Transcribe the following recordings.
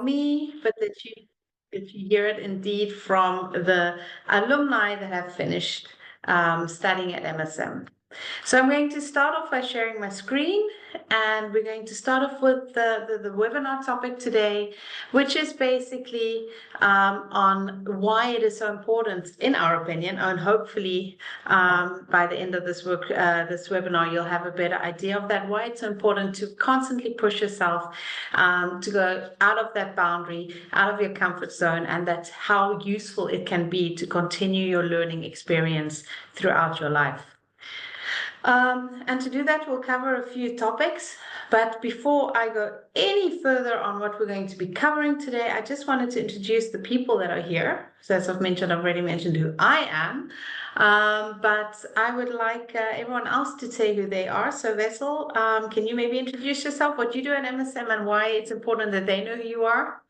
me, but that you hear it indeed from the alumni that have finished studying at MSM. So I'm going to start off by sharing my screen, and we're going to start off with the webinar topic today, which is basically on why it is so important, in our opinion, and hopefully by the end of this webinar, you'll have a better idea of that, why it's so important to constantly push yourself to go out of that boundary, out of your comfort zone, and that's how useful it can be to continue your learning experience throughout your life. And to do that, we'll cover a few topics. But before I go any further on what we're going to be covering today, I just wanted to introduce the people that are here. So as I've already mentioned who I am. But I would like everyone else to say who they are. So Vessel, can you maybe introduce yourself, what you do at MSM, and why it's important that they know who you are?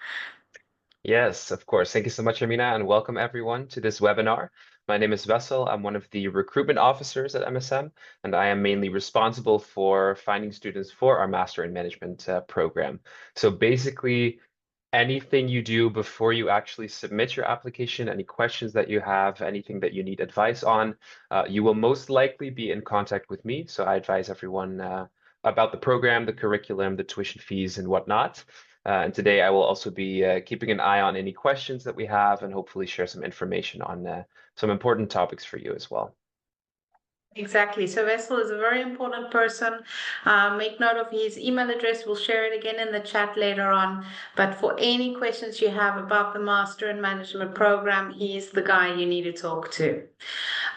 Yes, of course. Thank you so much, Amina, and welcome everyone to this webinar. My name is Vessel. I'm one of the recruitment officers at MSM, and I am mainly responsible for finding students for our Master in Management program. So basically, anything you do before you actually submit your application, any questions that you have, anything that you need advice on, you will most likely be in contact with me. So I advise everyone about the program, the curriculum, the tuition fees, and whatnot. And today I will also be keeping an eye on any questions that we have and hopefully share some information on some important topics for you as well. Exactly. So Vessel is a very important person. Make note of his email address. We'll share it again in the chat later on. But for any questions you have about the Master in Management program, he's the guy you need to talk to.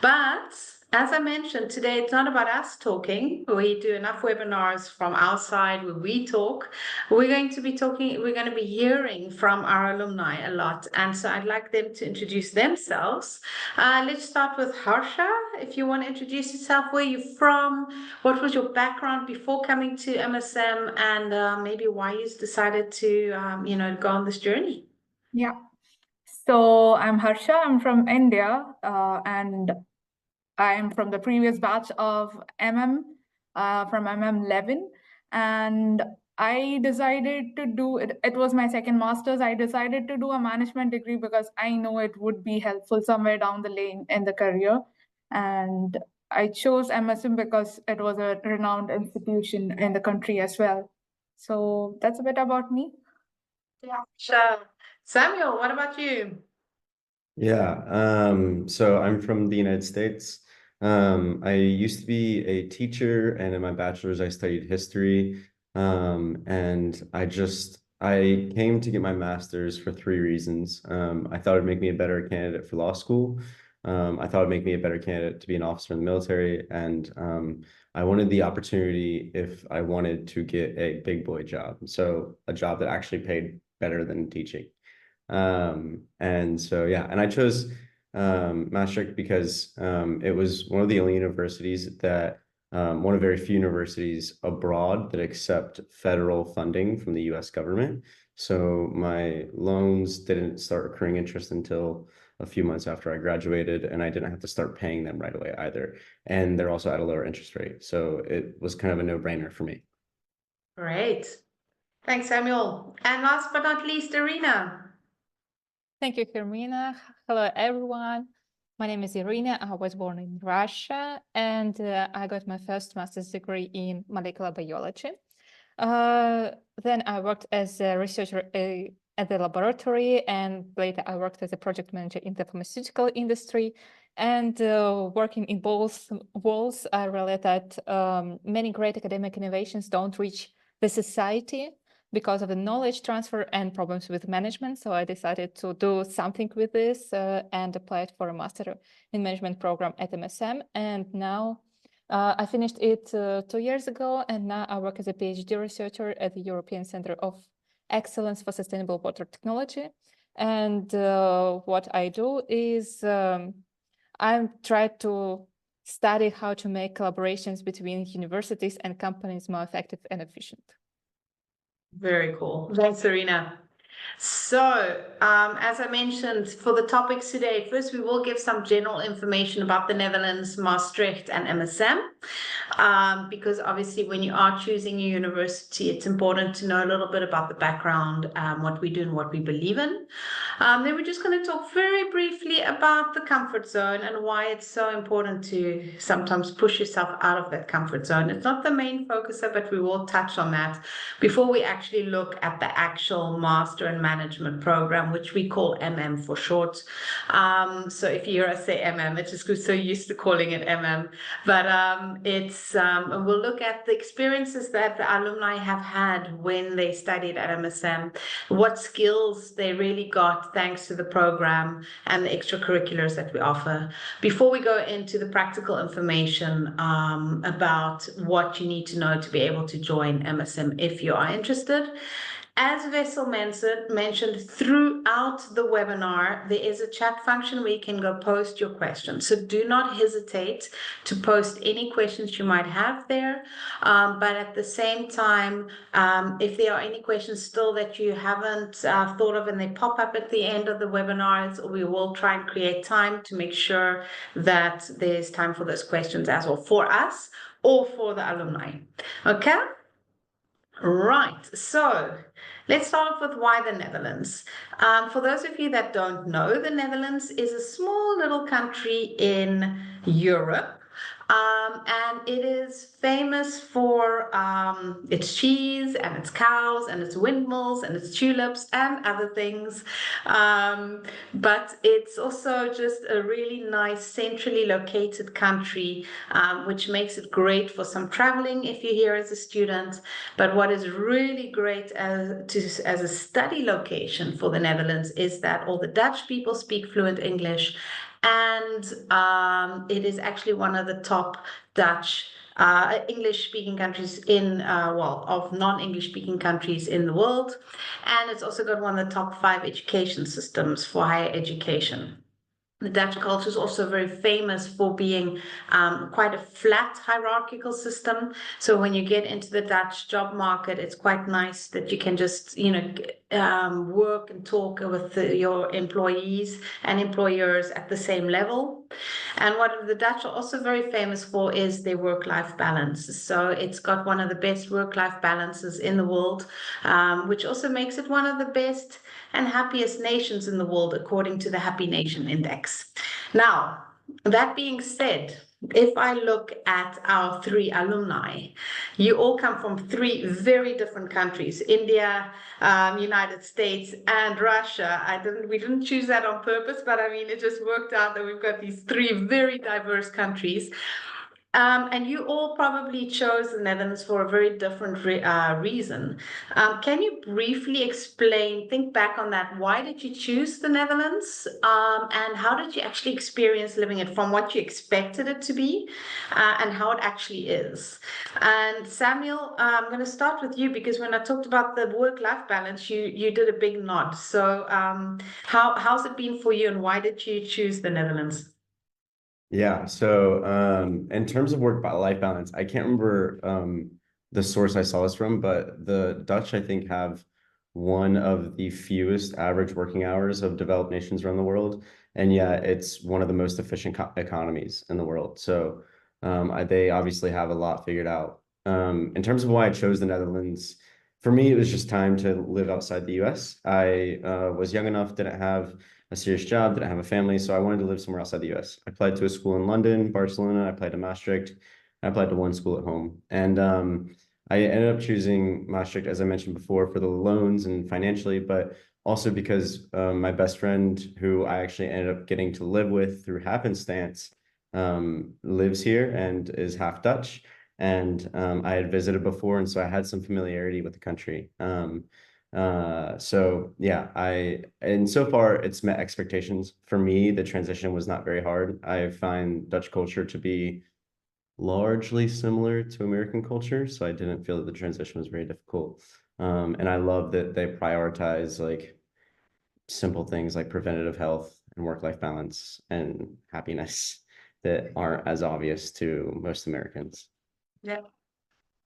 But as I mentioned, today it's not about us talking. We do enough webinars from our side where we talk. We're going to be hearing from our alumni a lot. And so I'd like them to introduce themselves. Let's start with Harsha. If you want to introduce yourself, where you're from, what was your background before coming to MSM, and maybe why you decided to, go on this journey. Yeah. So I'm Harsha. I'm from India, and I'm from the previous batch of from MM11, and I decided to do it. It was my second master's. I decided to do a management degree because I know it would be helpful somewhere down the lane in the career. And I chose MSM because it was a renowned institution in the country as well. So that's a bit about me. Yeah, sure. Samuel, what about you? Yeah, so I'm from the United States. I used to be a teacher, and in my bachelor's, I studied history. And I came to get my master's for three reasons. I thought it'd make me a better candidate for law school. I thought it'd make me a better candidate to be an officer in the military, and I wanted the opportunity if I wanted to get a big boy job, so a job that actually paid better than teaching. And so, yeah, and I chose Maastricht because it was one of the only universities that, one of very few universities abroad that accept federal funding from the US government. So my loans didn't start accruing interest until a few months after I graduated, and I didn't have to start paying them right away either. And they're also at a lower interest rate. So it was kind of a no-brainer for me. Great. Thanks, Samuel. And last but not least, Irina. Thank you, Hermina. Hello, everyone. My name is Irina. I was born in Russia, and I got my first master's degree in molecular biology. Then I worked as a researcher at the laboratory, and later I worked as a project manager in the pharmaceutical industry. And working in both worlds, I realized that many great academic innovations don't reach the society because of the knowledge transfer and problems with management. So I decided to do something with this and applied for a Master in Management program at MSM. And now I finished it 2 years ago, and now I work as a PhD researcher at the European Center of Excellence for Sustainable Water Technology. And what I do is I try to study how to make collaborations between universities and companies more effective and efficient. Very cool. Thanks, Irina. So, as I mentioned, for the topics today, first we will give some general information about the Netherlands, Maastricht, and MSM. Because obviously when you are choosing a university, it's important to know a little bit about the background, what we do and what we believe in. Then we're just going to talk very briefly about the comfort zone and why it's so important to sometimes push yourself out of that comfort zone. It's not the main focuser, but we will touch on that before we actually look at the actual Master in Management program, which we call MM for short. So if you hear us say MM, it's just we're so used to calling it MM. But we'll look at the experiences that the alumni have had when they studied at MSM, what skills they really got thanks to the program and the extracurriculars that we offer. Before we go into the practical information about what you need to know to be able to join MSM if you are interested. As Vessel mentioned, throughout the webinar, there is a chat function where you can go post your questions. So do not hesitate to post any questions you might have there. But at the same time, if there are any questions still that you haven't thought of and they pop up at the end of the webinars, we will try and create time to make sure that there's time for those questions as well for us or for the alumni. Okay? Right, so let's start off with why the Netherlands. For those of you that don't know, the Netherlands is a small little country in Europe. And it is famous for its cheese and its cows and its windmills and its tulips and other things. But it's also just a really nice centrally located country, which makes it great for some traveling if you're here as a student. But what is really great as a study location for the Netherlands is that all the Dutch people speak fluent English. And it is actually one of the top Dutch English-speaking countries of non-English speaking countries in the world. And it's also got one of the top 5 education systems for higher education. The Dutch culture is also very famous for being quite a flat hierarchical system. So when you get into the Dutch job market, it's quite nice that you can just, work and talk with your employees and employers at the same level. And what the Dutch are also very famous for is their work-life balance. So it's got one of the best work-life balances in the world, which also makes it one of the best and happiest nations in the world, according to the Happy Nation Index. Now, that being said, if I look at our 3 alumni, you all come from 3 very different countries: India, United States, and Russia. We didn't choose that on purpose, but I mean, it just worked out that we've got these 3 very diverse countries. And you all probably chose the Netherlands for a very different reason. Can you briefly explain, think back on that, why did you choose the Netherlands? And how did you actually experience living it from what you expected it to be and how it actually is? And Samuel, I'm going to start with you because when I talked about the work-life balance, you did a big nod. So how's it been for you and why did you choose the Netherlands? Yeah, so in terms of work-life balance, I can't remember the source I saw this from, but the Dutch, I think, have one of the fewest average working hours of developed nations around the world. And yeah, it's one of the most efficient economies in the world. So they obviously have a lot figured out. In terms of why I chose the Netherlands, for me, it was just time to live outside the US. I was young enough, didn't have a serious job, didn't have a family, so I wanted to live somewhere outside the US. I applied to a school in London, Barcelona, I applied to Maastricht, I applied to one school at home. And I ended up choosing Maastricht, as I mentioned before, for the loans and financially, but also because my best friend, who I actually ended up getting to live with through happenstance, lives here and is half Dutch. And I had visited before, and so I had some familiarity with the country. So yeah, and so far it's met expectations. For me, the transition was not very hard. I find Dutch culture to be largely similar to American culture, so I didn't feel that the transition was very difficult. And I love that they prioritize like simple things like preventative health and work-life balance and happiness that aren't as obvious to most Americans. Yeah.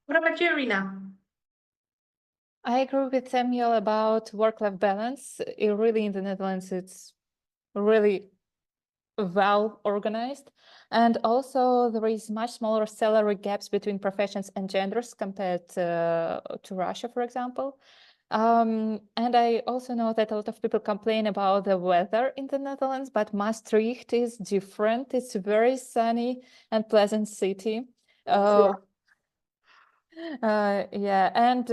What about you, Irina? I agree with Samuel about work-life balance. It really, in the Netherlands, it's really well organized. And also there is much smaller salary gaps between professions and genders compared to Russia, for example. And I also know that a lot of people complain about the weather in the Netherlands, but Maastricht is different. It's a very sunny and pleasant city. Yeah, and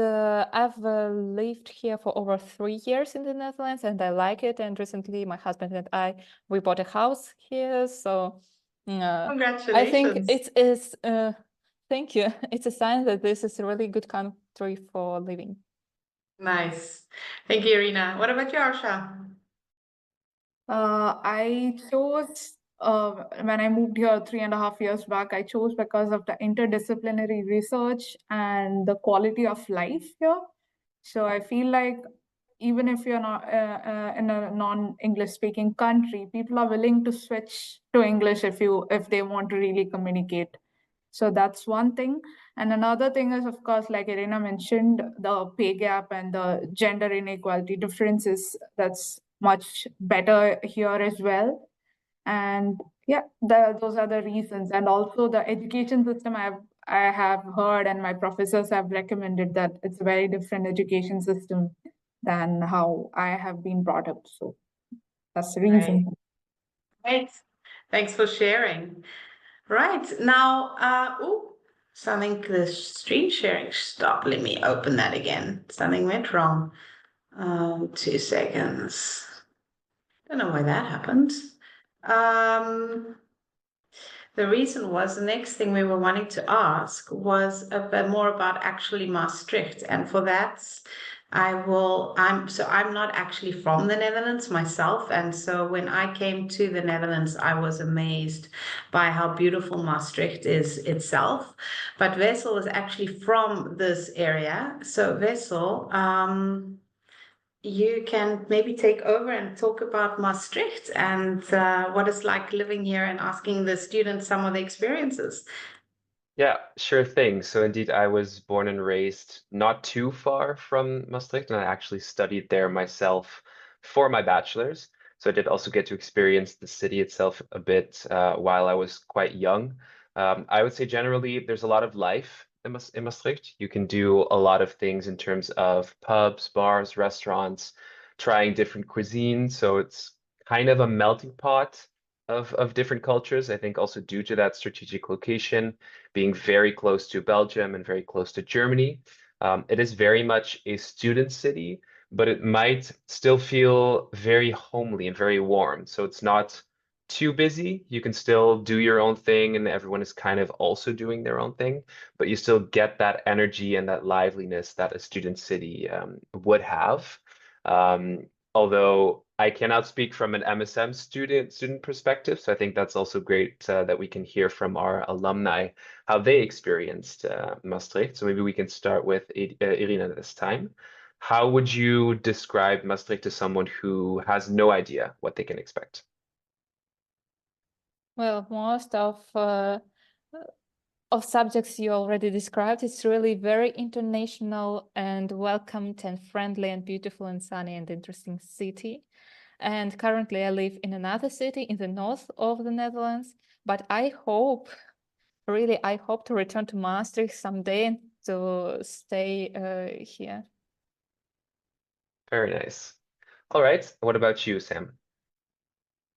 I've lived here for over 3 years in the Netherlands, and I like it. And recently, my husband and we bought a house here. So I think Congratulations. it is, thank you. It's a sign that this is a really good country for living. Nice. Thank you, Irina. What about you, Arsha? I chose when I moved here 3.5 years back, I chose because of the interdisciplinary research and the quality of life here. So I feel like even if you're not in a non-English speaking country, people are willing to switch to English if they want to really communicate. So that's one thing. And another thing is, of course, like Irina mentioned, the pay gap and the gender inequality differences, that's much better here as well. And yeah, those are the reasons. And also the education system I have heard and my professors have recommended that it's a very different education system than how I have been brought up. So that's the reason. Great. Thanks for sharing. Right. Now, something, the screen sharing stopped. Let me open that again. Something went wrong. 2 seconds. Don't know why that happened. The reason was the next thing we were wanting to ask was a bit more about actually Maastricht. And for that, I'm not actually from the Netherlands myself. And so when I came to the Netherlands, I was amazed by how beautiful Maastricht is itself. But Wessel is actually from this area. So Wessel, you can maybe take over and talk about Maastricht and what it's like living here and asking the students some of the experiences. Yeah, sure thing. So indeed, I was born and raised not too far from Maastricht, and I actually studied there myself for my bachelor's. So I did also get to experience the city itself a bit while I was quite young. I would say generally there's a lot of life in Maastricht. You can do a lot of things in terms of pubs, bars, restaurants, trying different cuisines. So it's kind of a melting pot of different cultures. I think also due to that strategic location, being very close to Belgium and very close to Germany. It is very much a student city, but it might still feel very homely and very warm. So it's not too busy. You can still do your own thing, and everyone is kind of also doing their own thing, but you still get that energy and that liveliness that a student city would have. Although I cannot speak from an MSM student perspective, so I think that's also great that we can hear from our alumni how they experienced Maastricht. So maybe we can start with Irina this time. How would you describe Maastricht to someone who has no idea what they can expect? Well, most of subjects you already described, it's really very international and welcomed and friendly and beautiful and sunny and interesting city. And currently I live in another city in the north of the Netherlands, but I hope to return to Maastricht someday and to stay here. Very nice. All right. What about you, Sam?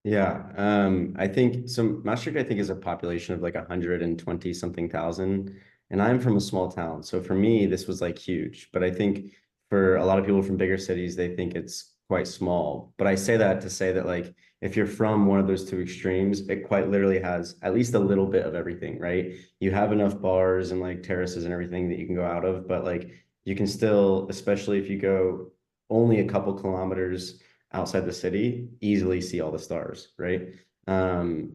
Yeah, I think so. Maastricht, I think, is a population of like 120 something thousand, and I'm from a small town. So for me, this was like huge. But I think for a lot of people from bigger cities, they think it's quite small. But I say that to say that like if you're from one of those two extremes, it quite literally has at least a little bit of everything, right? You have enough bars and like terraces and everything that you can go out of, but like you can still, especially if you go only a couple kilometers outside the city, easily see all the stars, right?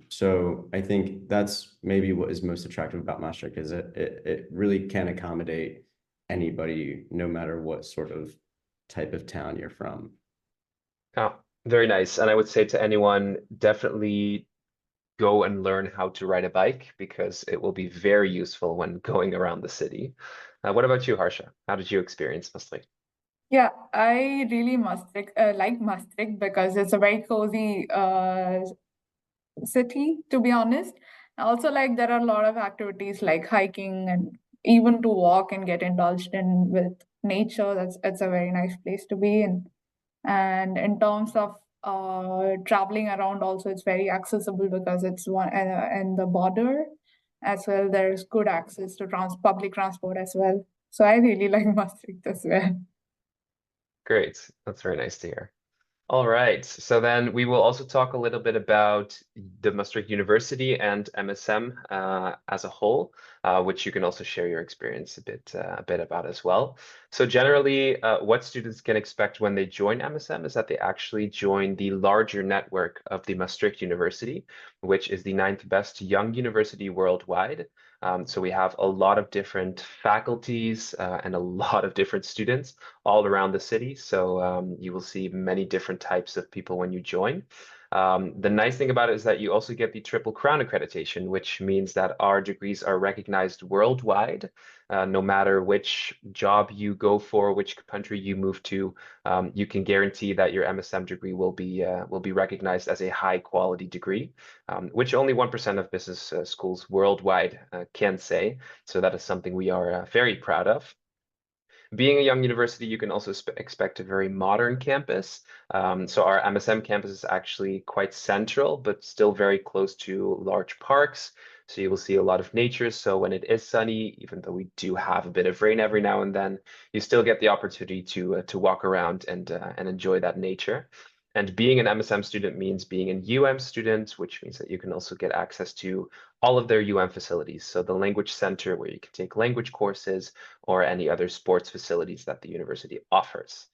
So I think that's maybe what is most attractive about Maastricht is it really can accommodate anybody, no matter what sort of type of town you're from. Oh, very nice. And I would say to anyone, definitely go and learn how to ride a bike because it will be very useful when going around the city. What about you, Harsha? How did you experience Maastricht? Yeah, I really like Maastricht because it's a very cozy city, to be honest. Also, like there are a lot of activities like hiking and even to walk and get indulged in with nature. It's a very nice place to be in. And in terms of traveling around, also it's very accessible because it's one and the border as well. There's good access to public transport as well. So I really like Maastricht as well. Great. That's very nice to hear. All right, so then we will also talk a little bit about the Maastricht University and MSM as a whole, which you can also share your experience a bit about as well. So generally, what students can expect when they join MSM is that they actually join the larger network of the Maastricht University, which is the 9th best young university worldwide. So we have a lot of different faculties and a lot of different students all around the city. So you will see many different types of people when you join. The nice thing about it is that you also get the Triple Crown accreditation, which means that our degrees are recognized worldwide. No matter which job you go for, which country you move to, you can guarantee that your MSM degree will be recognized as a high quality degree, which only 1% of business schools worldwide can say. So that is something we are very proud of. Being a young university, you can also expect a very modern campus. So our MSM campus is actually quite central, but still very close to large parks. So you will see a lot of nature. So when it is sunny, even though we do have a bit of rain every now and then, you still get the opportunity to walk around and enjoy that nature. And being an MSM student means being an UM student, which means that you can also get access to all of their UM facilities. So the language center where you can take language courses or any other sports facilities that the university offers.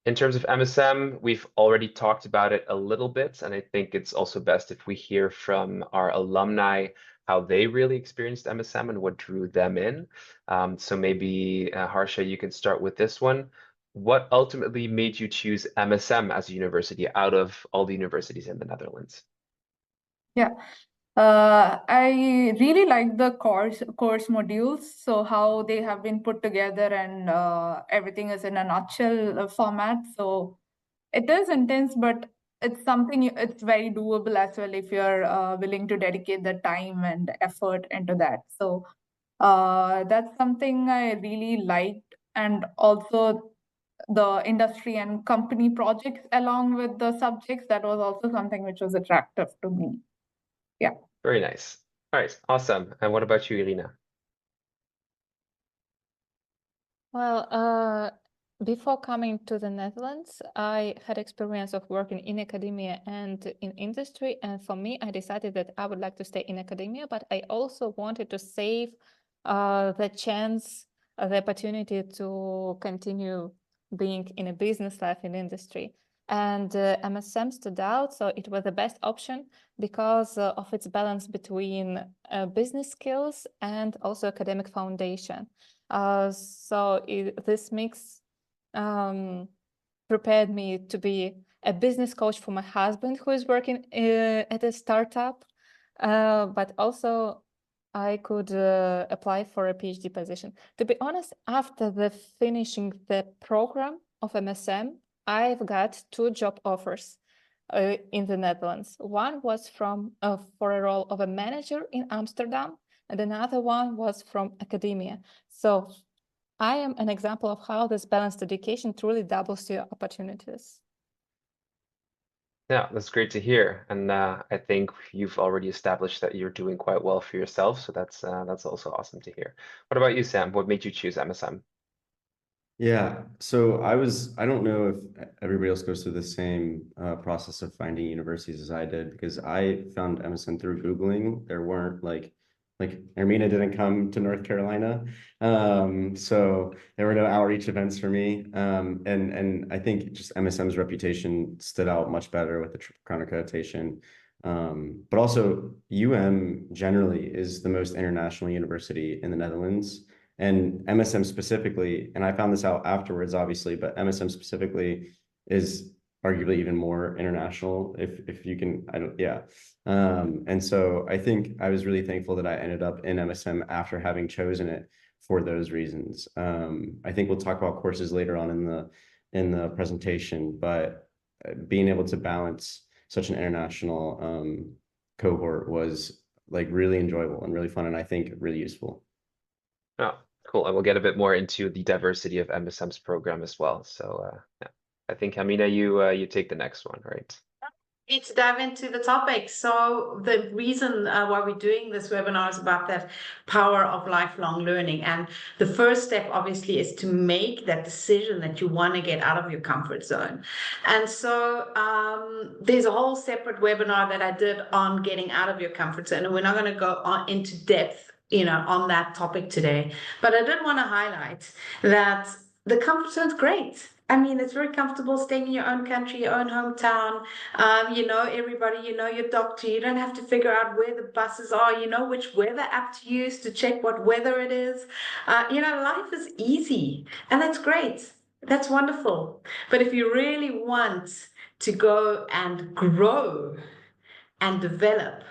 In terms of MSM, we've already talked about it a little bit, and I think it's also best if we hear from our alumni how they really experienced MSM and what drew them in. So maybe Harsha, you can start with this one. What ultimately made you choose MSM as a university out of all the universities in the Netherlands? Yeah. I really like the course modules, so how they have been put together and everything is in a nutshell format. So it is intense, but it's something it's very doable as well if you're willing to dedicate the time and effort into that. So that's something I really liked, and also the industry and company projects along with the subjects. That was also something which was attractive to me. Yeah. Very nice. All right, awesome. And what about you, Irina? Well, before coming to the Netherlands, I had experience of working in academia and in industry. And for me, I decided that I would like to stay in academia, but I also wanted to save the chance, the opportunity to continue being in a business life in industry. And MSM stood out, so it was the best option because of its balance between business skills and also academic foundation. So this mix prepared me to be a business coach for my husband, who is working at a startup, but also I could apply for a PhD position. To be honest, after finishing the program of MSM, I've got 2 job offers in the Netherlands. One was for a role of a manager in Amsterdam, and another one was from academia. So I am an example of how this balanced education truly doubles your opportunities. Yeah, that's great to hear. And I think you've already established that you're doing quite well for yourself. So that's also awesome to hear. What about you, Sam? What made you choose MSM? Yeah, so I don't know if everybody else goes through the same process of finding universities as I did, because I found MSN through Googling. There weren't like Ermina didn't come to North Carolina. So there were no outreach events for me. And I think just MSM's reputation stood out much better with the Triple Crown accreditation. But also generally is the most international university in the Netherlands. And MSM specifically, and I found this out afterwards, obviously, but MSM specifically is arguably even more international, if you can, yeah. And so I think I was really thankful that I ended up in MSM after having chosen it, for those reasons. I think we'll talk about courses later on in the presentation, but being able to balance such an international cohort was like really enjoyable and really fun, and I think really useful. Oh, cool. And we'll get a bit more into the diversity of MSM's program as well. So yeah, I think Hamina, you take the next one, right? Let's dive into the topic. So the reason why we're doing this webinar is about that power of lifelong learning. And the first step, obviously, is to make that decision that you want to get out of your comfort zone. And so there's a whole separate webinar that I did on getting out of your comfort zone. And we're not going to go on into depth, on that topic today. But I did want to highlight that the comfort zone is great. I mean, it's very comfortable staying in your own country, your own hometown. You know everybody, you know your doctor. You don't have to figure out where the buses are. You know which weather app to use to check what weather it is. Life is easy, and that's great. That's wonderful. But if you really want to go and grow and develop,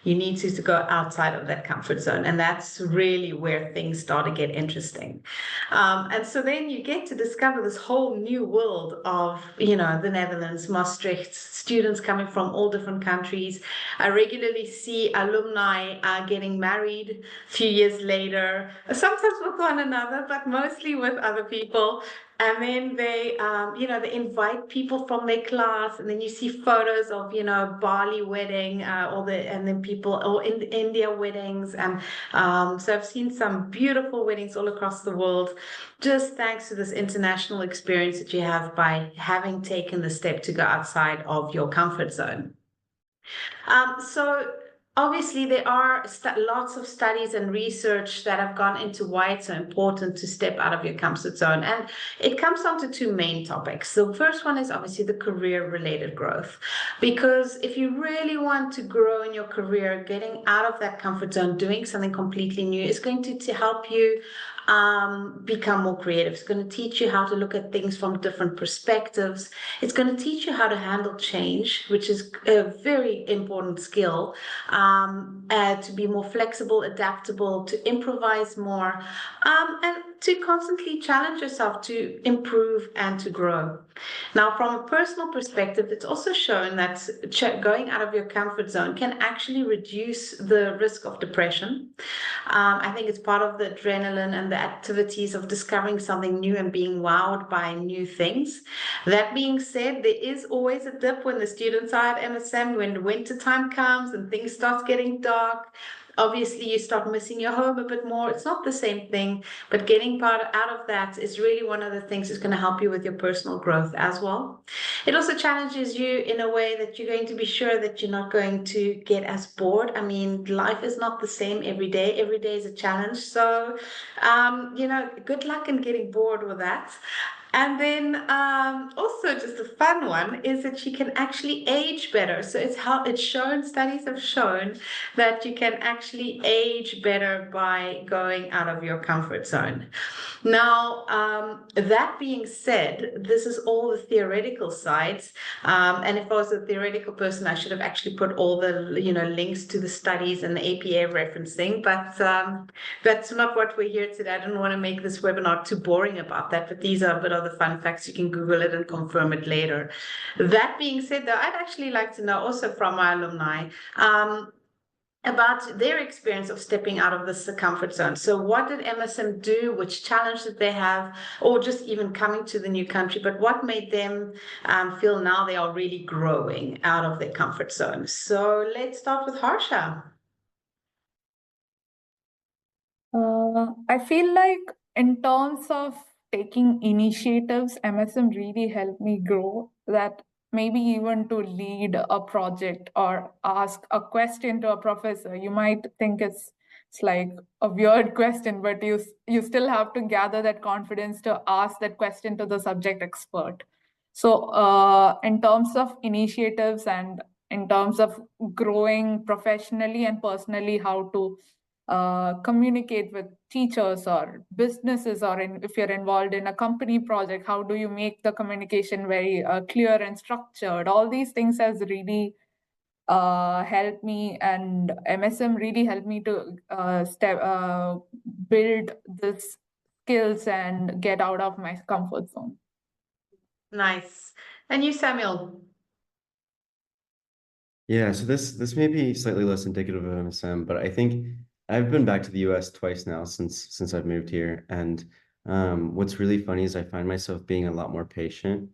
you need to go outside of that comfort zone. And that's really where things start to get interesting. And so then you get to discover this whole new world of, the Netherlands, Maastricht, students coming from all different countries. I regularly see alumni getting married a few years later, sometimes with one another, but mostly with other people. And then they, they invite people from their class, and then you see photos of, Bali wedding, and then people, or in India weddings, and so I've seen some beautiful weddings all across the world, just thanks to this international experience that you have by having taken the step to go outside of your comfort zone. So obviously, there are lots of studies and research that have gone into why it's so important to step out of your comfort zone. And it comes down to two main topics. The first one is obviously the career-related growth. Because if you really want to grow in your career, getting out of that comfort zone, doing something completely new is going to help you become more creative. It's going to teach you how to look at things from different perspectives. It's going to teach you how to handle change, which is a very important skill, to be more flexible, adaptable, to improvise more, and to constantly challenge yourself to improve and to grow. Now, from a personal perspective, it's also shown that going out of your comfort zone can actually reduce the risk of depression. I think it's part of the adrenaline and the activities of discovering something new and being wowed by new things. That being said, there is always a dip when the students are at MSM, when winter time comes and things start getting dark. Obviously, you start missing your home a bit more. It's not the same thing, but getting out of that is really one of the things that's going to help you with your personal growth as well. It also challenges you in a way that you're going to be sure that you're not going to get as bored. I mean, life is not the same every day. Every day is a challenge. So, good luck in getting bored with that. And then also just a fun one is that you can actually age better. So studies have shown that you can actually age better by going out of your comfort zone. Now, that being said, this is all the theoretical sides. And if I was a theoretical person, I should have actually put all the links to the studies and the APA referencing. But that's not what we're here today. I don't want to make this webinar too boring about that, but these are a bit of the fun facts. You can Google it and confirm it later. That being said, though, I'd actually like to know also from my alumni about their experience of stepping out of the comfort zone. So what did MSM do? Which challenge did they have? Or just even coming to the new country, but what made them feel now they are really growing out of their comfort zone? So let's start with Harsha. I feel like in terms of taking initiatives, MSM really helped me grow, that maybe even to lead a project or ask a question to a professor. You might think it's like a weird question, but you still have to gather that confidence to ask that question to the subject expert. So in terms of initiatives and in terms of growing professionally and personally, how to communicate with teachers or businesses, or if you're involved in a company project, how do you make the communication very clear and structured? All these things has really helped me, and MSM really helped me to build this skills and get out of my comfort zone. Nice. And you, Samuel? Yeah, so this may be slightly less indicative of MSM, but I think I've been back to the US twice now since I've moved here. And what's really funny is I find myself being a lot more patient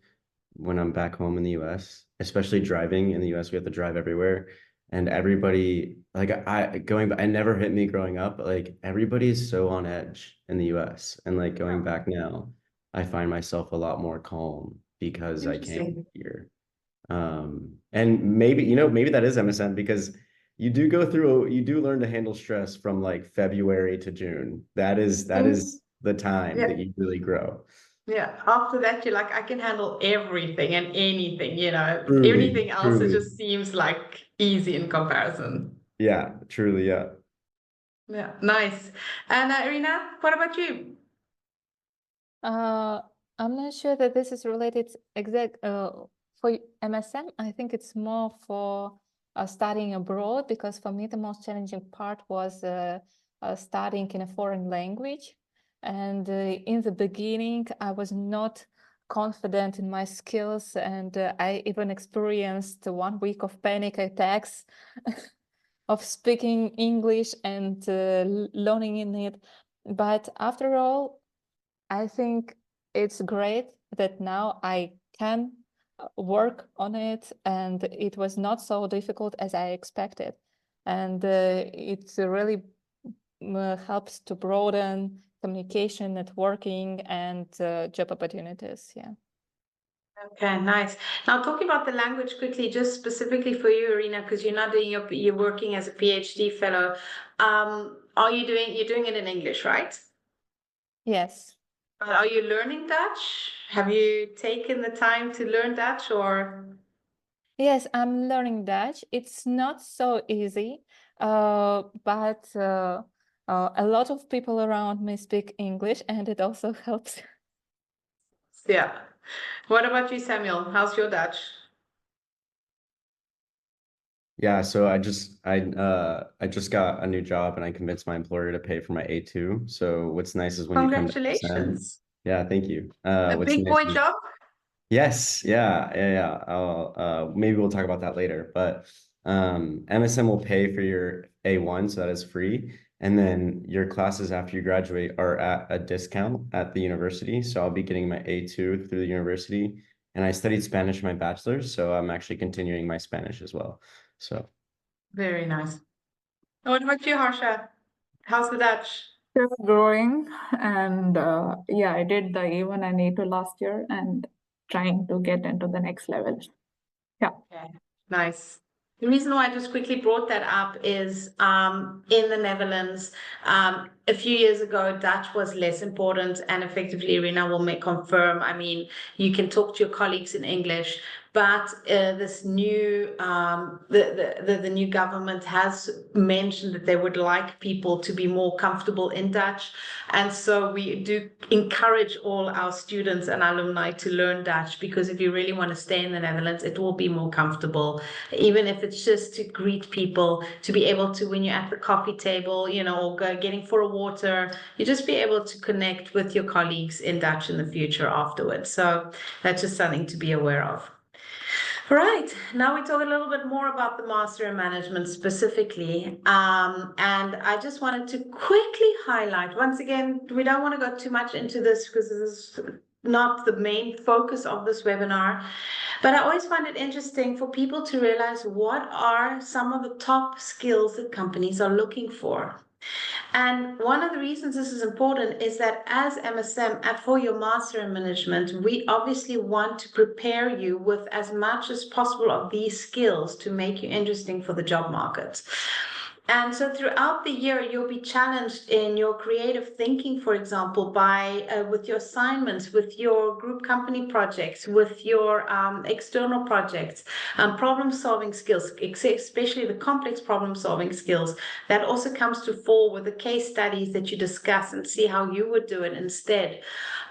when I'm back home in the US, especially driving in the US. We have to drive everywhere. And everybody, like it never hit me growing up, but like everybody is so on edge in the US. And like going back now, I find myself a lot more calm because I came Interesting. here. And maybe that is MSM because you do learn to handle stress from like February to June. That is the time Yeah. that you really grow. Yeah, after that, you're like, I can handle everything and anything, Truly, anything else, it truly. just seems like easy in comparison. Yeah, truly, yeah. Yeah, nice. And Irina, what about you? I'm not sure that this is related for MSM. I think it's more for studying abroad, because for me the most challenging part was studying in a foreign language. And in the beginning, I was not confident in my skills, and I even experienced 1 week of panic attacks of speaking English and learning in it. But after all, I think it's great that now I can work on it, and it was not so difficult as I expected. And it really helps to broaden communication, networking, and job opportunities. Yeah. Okay, nice. Now talking about the language quickly, just specifically for you, Irina, because you're not doing you're working as a PhD fellow. You're doing it in English, right? Yes. Are you learning Dutch? Have you taken the time to learn Dutch or? Yes, I'm learning Dutch. It's not so easy, but a lot of people around me speak English, and it also helps. Yeah. What about you, Samuel? How's your Dutch? Yeah, so I just got a new job and I convinced my employer to pay for my A2. So what's nice is when you come to MSM, Congratulations. yeah, thank you. A What's big nice boy is job? Yes, yeah. I'll maybe we'll talk about that later. But MSM will pay for your A1, so that is free. And then your classes after you graduate are at a discount at the university. So I'll be getting my A2 through the university. And I studied Spanish in my bachelor's, so I'm actually continuing my Spanish as well. So Very nice. What about you, Harsha? How's the Dutch? Still growing, and yeah, I did the A1 and A2 last year, and trying to get into the next level. Yeah. Okay, nice. The reason why I just quickly brought that up is in the Netherlands, a few years ago, Dutch was less important, and effectively, Irina will confirm. I mean, you can talk to your colleagues in English, but this new the new government has mentioned that they would like people to be more comfortable in Dutch, and so we do encourage all our students and alumni to learn Dutch, because if you really want to stay in the Netherlands, it will be more comfortable, even if it's just to greet people, to be able to, when you're at the coffee table, or getting for a water, you just be able to connect with your colleagues in Dutch in the future afterwards. So that's just something to be aware of. Right, now we talk a little bit more about the Master in Management specifically. And I just wanted to quickly highlight, once again, we don't want to go too much into this because this is not the main focus of this webinar, but I always find it interesting for people to realize what are some of the top skills that companies are looking for. And one of the reasons this is important is that as MSM, for your Master in Management, we obviously want to prepare you with as much as possible of these skills to make you interesting for the job market. And so throughout the year, you'll be challenged in your creative thinking, for example, by with your assignments, with your group company projects, with your external projects, problem-solving skills, especially the complex problem-solving skills. That also comes to fore with the case studies that you discuss and see how you would do it instead,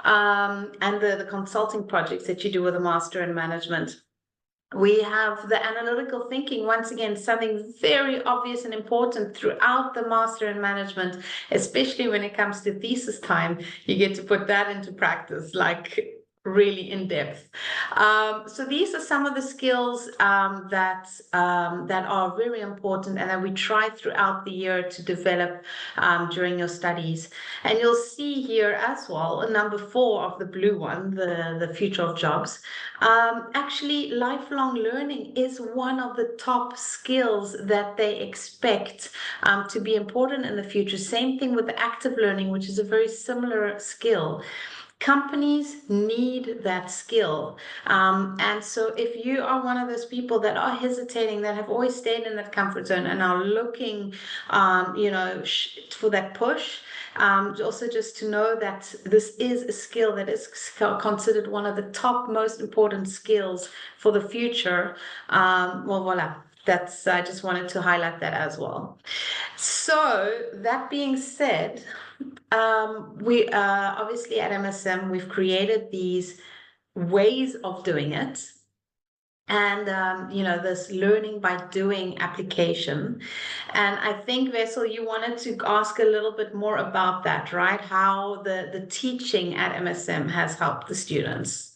and the consulting projects that you do with a Master in Management. We have the analytical thinking, once again, something very obvious and important throughout the master in management, especially when it comes to thesis time. You get to put that into practice, like really in depth. So these are some of the skills that are very important and that we try throughout the year to develop during your studies. And you'll see here as well, number 4 of the blue one, the future of jobs. Actually, lifelong learning is one of the top skills that they expect to be important in the future. Same thing with active learning, which is a very similar skill. Companies need that skill. And so if you are one of those people that are hesitating, that have always stayed in that comfort zone and are looking, for that push, also just to know that this is a skill that is considered one of the top most important skills for the future. Well, voila. I just wanted to highlight that as well. So that being said, we obviously at MSM, we've created these ways of doing it. And, this learning by doing application. And I think, Vessel, you wanted to ask a little bit more about that, right? How the teaching at MSM has helped the students.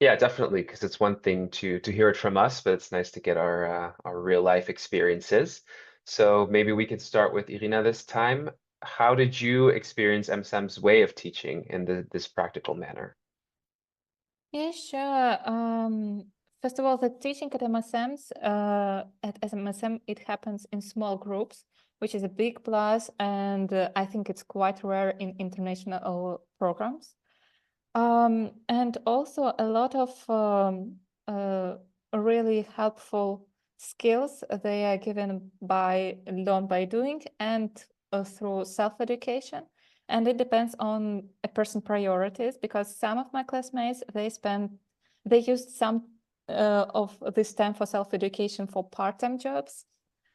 Yeah, definitely, because it's one thing to hear it from us, but it's nice to get our real life experiences. So maybe we can start with Irina this time. How did you experience MSM's way of teaching in this practical manner? Yeah, sure. First of all, the teaching at MSM, it happens in small groups, which is a big plus, and I think it's quite rare in international programs. And also a lot of really helpful skills they are given by learn by doing and through self-education. And it depends on a person's priorities, because some of my classmates, they used some of this time for self-education for part-time jobs,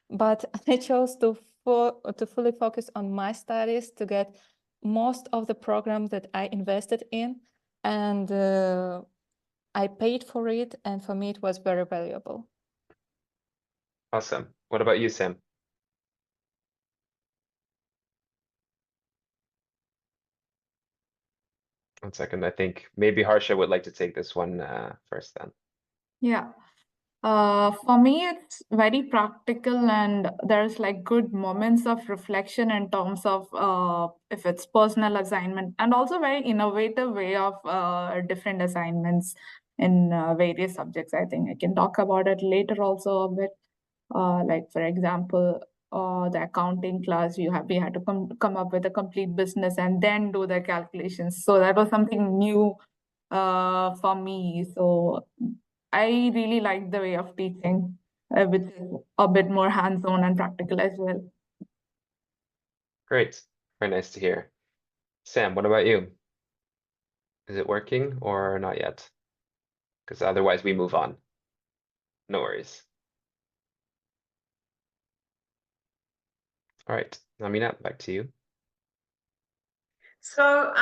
but I chose to fully focus on my studies to get most of the program that I invested in, and I paid for it, and for me it was very valuable. Awesome. What about you, Sam? One second. I think maybe Harsha would like to take this one first then. Yeah. For me, it's very practical, and there's like good moments of reflection in terms of if it's personal assignment, and also very innovative way of different assignments in various subjects. I think I can talk about it later also a bit. Like for example, the accounting class, we had to come up with a complete business and then do the calculations. So that was something new for me. So I really like the way of teaching, which is a bit more hands-on and practical as well. Great. Very nice to hear. Sam, what about you? Is it working or not yet? Because otherwise we move on. No worries. All right, Amina, back to you. So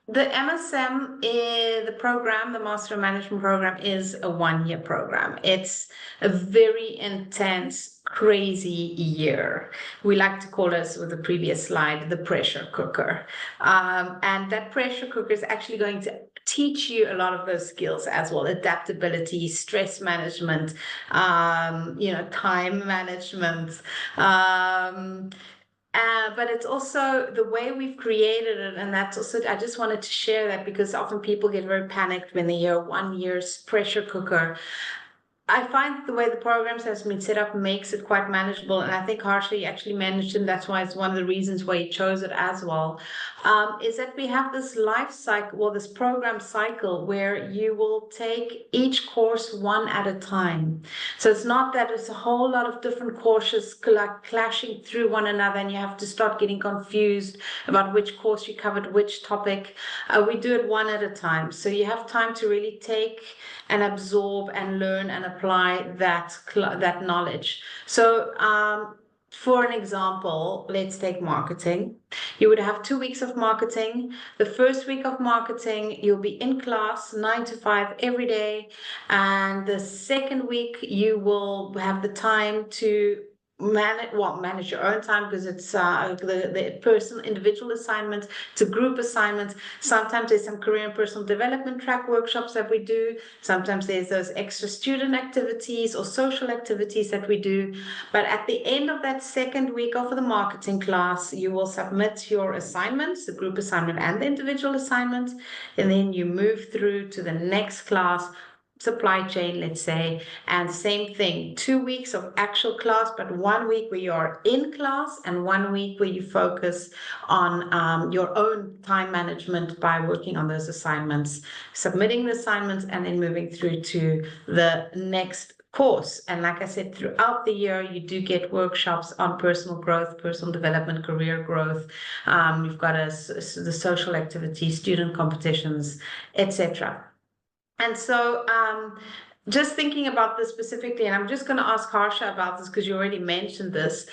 the MSM, the program, the Master Management Program, is a 1-year program. It's a very intense, crazy year. We like to call it, with the previous slide, the pressure cooker. And that pressure cooker is actually going to teach you a lot of those skills as well: adaptability, stress management, time management. But it's also the way we've created it, and that's also, I just wanted to share that because often people get very panicked when they hear 1 year's pressure cooker. I find the way the programs has been set up makes it quite manageable, and I think Harsha actually managed it, and that's why it's one of the reasons why he chose it as well, is that we have this life cycle, well, this program cycle, where you will take each course one at a time. So it's not that it's a whole lot of different courses like clashing through one another, and you have to start getting confused about which course you covered which topic. We do it one at a time, so you have time to really take and absorb and learn and apply that knowledge. So for an example, let's take marketing. You would have 2 weeks of marketing. The first week of marketing, you'll be in class 9 to 5 every day. And the second week, you will have the time to manage your own time, because it's the personal individual assignments to group assignments. Sometimes there's some career and personal development track workshops that we do. Sometimes there's those extra student activities or social activities that we do. But at the end of that second week of the marketing class, you will submit your assignments, the group assignment and the individual assignment, and then you move through to the next class, supply chain, let's say, and same thing, 2 weeks of actual class, but 1 week where you are in class and 1 week where you focus on your own time management by working on those assignments, submitting the assignments, and then moving through to the next course. And like I said, throughout the year, you do get workshops on personal growth, personal development, career growth. You've got the social activities, student competitions, etc. And so just thinking about this specifically, and I'm just going to ask Harsha about this because you already mentioned this.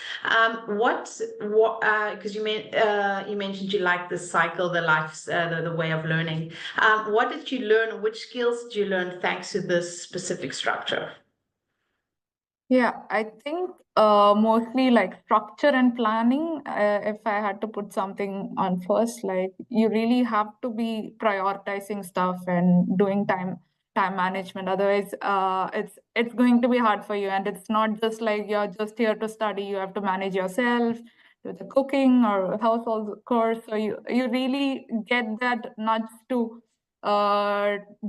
Because you mentioned you like this cycle, the way of learning. What did you learn? Which skills did you learn thanks to this specific structure? Yeah, I think mostly like structure and planning. If I had to put something on first, like you really have to be prioritizing stuff and doing time management. Otherwise, it's going to be hard for you. And it's not just like you're just here to study. You have to manage yourself, do the cooking or household chores. So you really get that nudge to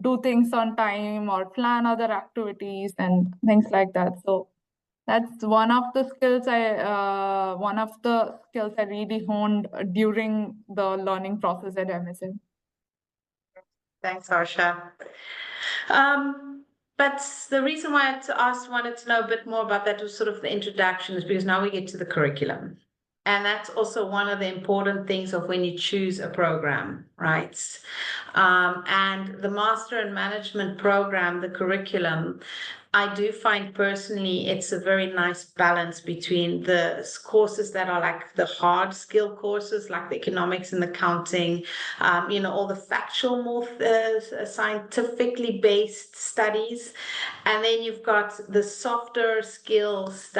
do things on time or plan other activities and things like that. So that's one of the skills I really honed during the learning process at MSM. Thanks, Harsha. But the reason why I wanted to know a bit more about that was sort of the introduction, is because now we get to the curriculum. And that's also one of the important things of when you choose a program, right? And the Master in Management program, the curriculum, I do find personally it's a very nice balance between the courses that are like the hard skill courses, like the economics and accounting, all the factual, more scientifically based studies. And then you've got the softer skills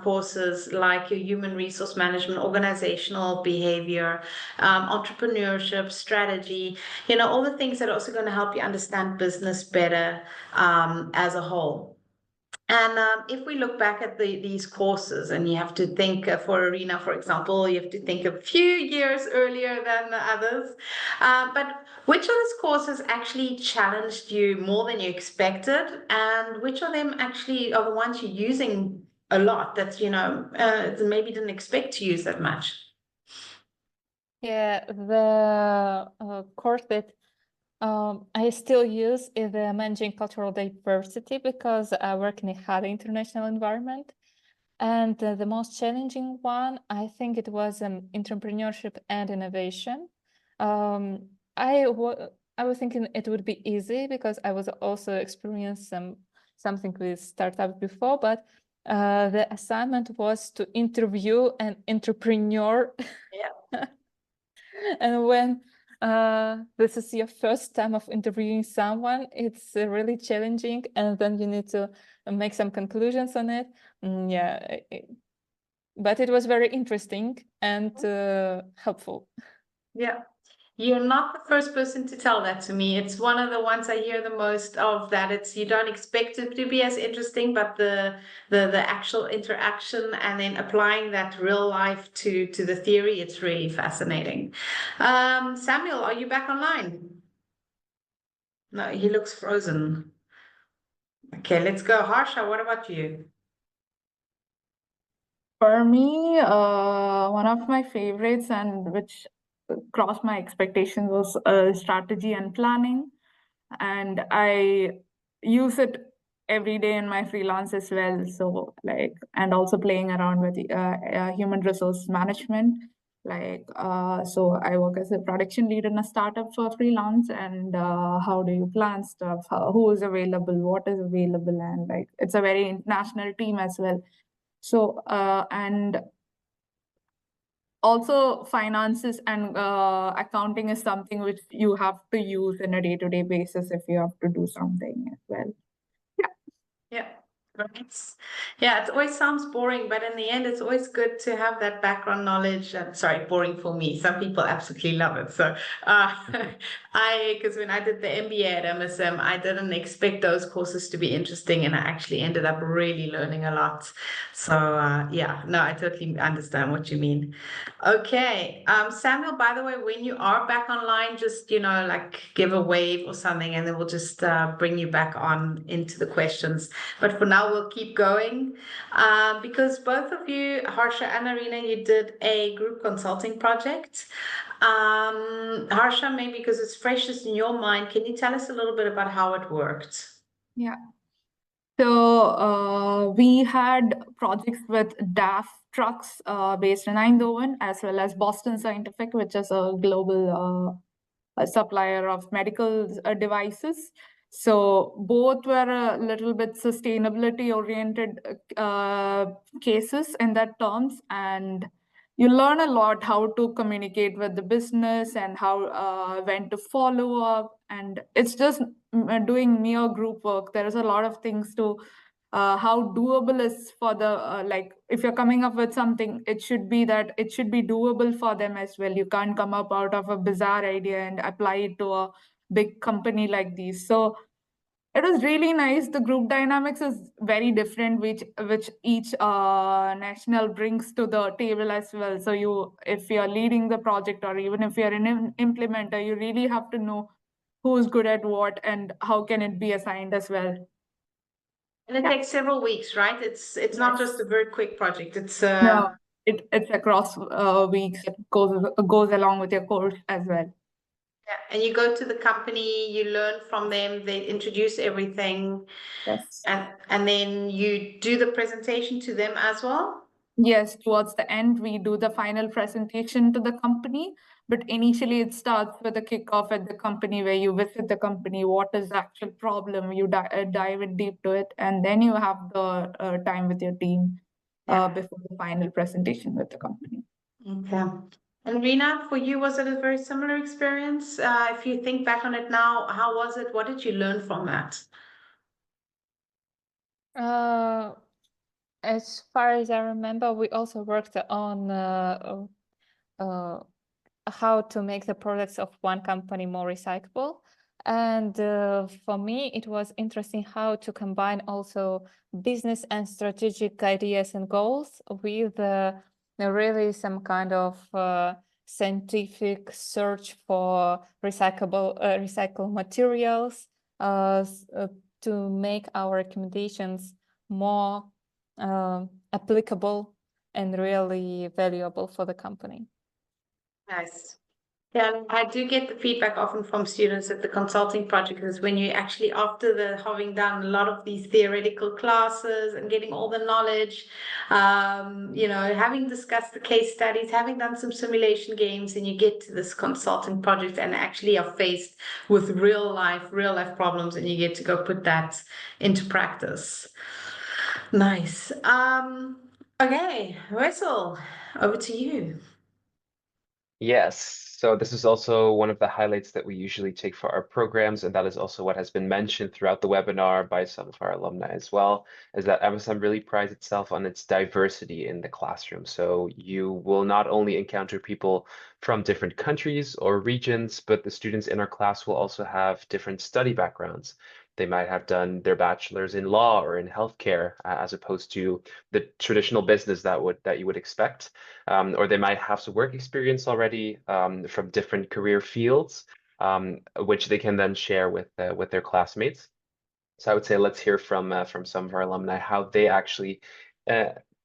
courses like your human resource management, organizational behavior, entrepreneurship, strategy, all the things that are also going to help you understand business better as a whole. And if we look back at these courses, and you have to think for Arena, for example, you have to think a few years earlier than the others. But which of those courses actually challenged you more than you expected? And which of them actually are the ones you're using a lot that, maybe didn't expect to use that much? Yeah, the course that I still use is the Managing Cultural Diversity, because I work in a highly international environment. And the most challenging one, I think it was entrepreneurship and innovation. I was thinking it would be easy because I was also experienced something with startup before, but the assignment was to interview an entrepreneur. Yeah. And when this is your first time of interviewing someone, it's really challenging, and then you need to make some conclusions on it. But it was very interesting and helpful. Yeah. You're not the first person to tell that to me. It's one of the ones I hear the most of, that you don't expect it to be as interesting, but the actual interaction and then applying that real life to the theory, it's really fascinating. Samuel, are you back online? No, he looks frozen. Okay, let's go. Harsha, what about you? For me, one of my favorites and which crossed my expectations was strategy and planning. And I use it every day in my freelance as well. So and also playing around with human resource management. So I work as a production lead in a startup for freelance, and how do you plan stuff? Who is available? What is available? And it's a very international team as well. So and also finances and accounting is something which you have to use in a day-to-day basis if you have to do something as well. Yeah, right. Yeah, it always sounds boring, but in the end, it's always good to have that background knowledge. Sorry, boring for me. Some people absolutely love it. So, because when I did the MBA at MSM, I didn't expect those courses to be interesting, and I actually ended up really learning a lot. So, yeah, no, I totally understand what you mean. Okay, Samuel, by the way, when you are back online, just, like give a wave or something, and then we'll just bring you back on into the questions. But for now, we'll keep going because both of you, Harsha and Arina, you did a group consulting project. Harsha, maybe because it's freshest in your mind, can you tell us a little bit about how it worked? Yeah. So we had projects with DAF trucks based in Eindhoven, as well as Boston Scientific, which is a global a supplier of medical devices. So both were a little bit sustainability oriented cases in that terms, and you learn a lot how to communicate with the business and how when to follow up. And it's just doing mere group work. There is a lot of things to how doable is for the like if you're coming up with something, it should be doable for them as well. You can't come up out of a bizarre idea and apply it to a big company like these. So it was really nice. The group dynamics is very different, which each national brings to the table as well. So if you're leading the project, or even if you're an implementer, you really have to know who's good at what and how can it be assigned as well. And it takes several weeks, right? It's not just a very quick project. It's No, it's across weeks. It goes along with your course as well. yeah, and you go to the company, you learn from them, they introduce everything, Yes. and then you do the presentation to them as well. Yes, towards the end, we do the final presentation to the company, but initially it starts with a kickoff at the company where you visit the company, what is the actual problem, you dive in deep to it, and then you have the time with your team before the final presentation with the company. Okay. And Rina, for you, was it a very similar experience? If you think back on it now, how was it? What did you learn from that? As far as I remember, we also worked on how to make the products of one company more recyclable. And for me, it was interesting how to combine also business and strategic ideas and goals with really some kind of scientific search for recyclable materials to make our recommendations more applicable and really valuable for the company. Nice. Yeah, I do get the feedback often from students at the consulting project is when you actually, after having done a lot of these theoretical classes and getting all the knowledge, having discussed the case studies, having done some simulation games, and you get to this consulting project and actually are faced with real life problems, and you get to go put that into practice. Nice. Okay, Wessel, over to you. Yes, so this is also one of the highlights that we usually take for our programs, and that is also what has been mentioned throughout the webinar by some of our alumni as well, is that MSM really prides itself on its diversity in the classroom. So you will not only encounter people from different countries or regions, but the students in our class will also have different study backgrounds. They might have done their bachelor's in law or in healthcare, as opposed to the traditional business that you would expect. Or they might have some work experience already from different career fields, which they can then share with their classmates. So I would say let's hear from some of our alumni how they actually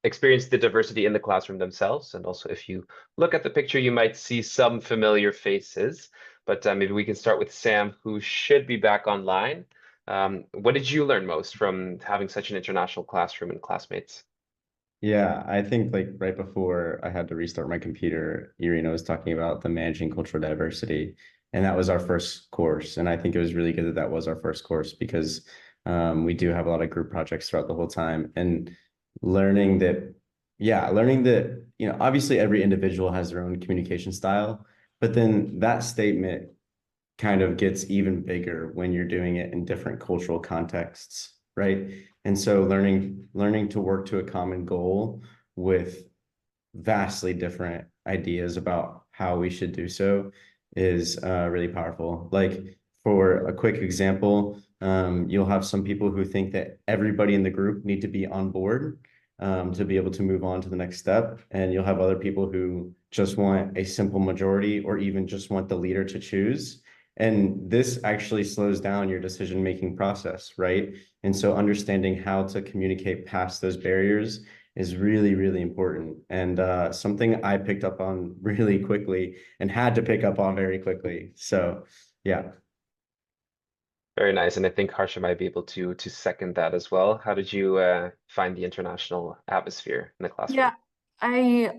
experience the diversity in the classroom themselves. And also, if you look at the picture, you might see some familiar faces. But maybe we can start with Sam, who should be back online. What did you learn most from having such an international classroom and classmates? Yeah, I think like right before I had to restart my computer, Irina was talking about the managing cultural diversity, and that was our first course. And I think it was really good that that was our first course because we do have a lot of group projects throughout the whole time, and learning that obviously every individual has their own communication style, but then that statement kind of gets even bigger when you're doing it in different cultural contexts, right? And so learning to work to a common goal with vastly different ideas about how we should do so is really powerful. Like, for a quick example, you'll have some people who think that everybody in the group need to be on board to be able to move on to the next step. And you'll have other people who just want a simple majority or even just want the leader to choose. And this actually slows down your decision-making process, right? And so understanding how to communicate past those barriers is really, really important. And something I picked up on really quickly and had to pick up on very quickly. So yeah. Very nice. And I think Harsha might be able to second that as well. How did you find the international atmosphere in the classroom? Yeah, I